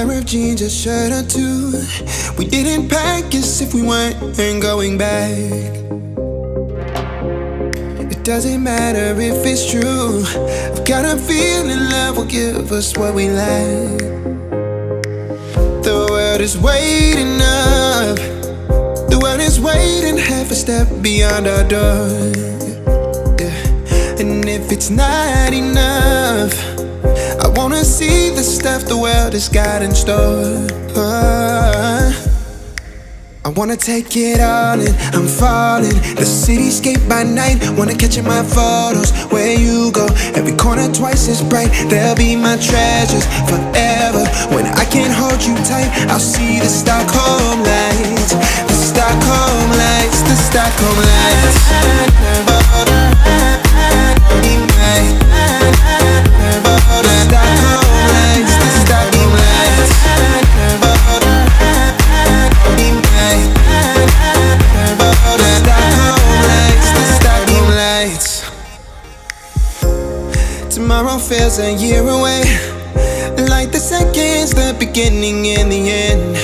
pair of jeans, a shirt or two. We didn't pack as if we weren't going back. It doesn't matter if it's true. I've got a feeling love will give us what we lack. The world is waiting up. The world is waiting half a step beyond our door. Yeah. And if it's not enough, I wanna see the stuff the world has got in store. I wanna take it all in, I'm falling. The cityscape by night, wanna catch in my photos. Where you go, every corner twice as bright. They'll be my treasures forever. When I can't hold you tight, I'll see the Stockholm lights. The Stockholm lights, the Stockholm lights. Tomorrow feels a year away, like the seconds, the beginning and the end.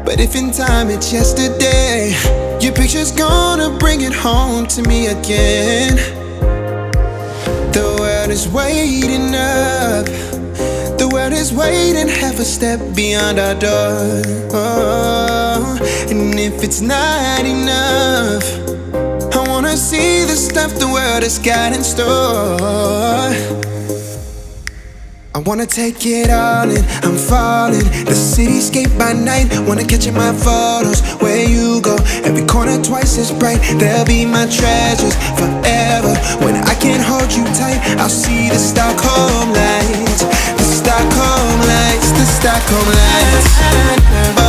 But if in time it's yesterday, your picture's gonna bring it home to me again. The world is waiting up. The world is waiting half a step beyond our door. And if it's not enough, I wanna see the stuff the world has got in store. I wanna take it all in, I'm falling. The cityscape by night, wanna catch in my photos. Where you go, every corner twice as bright. They'll be my treasures forever. When I can't hold you tight, I'll see the Stockholm lights. The Stockholm lights, the Stockholm lights.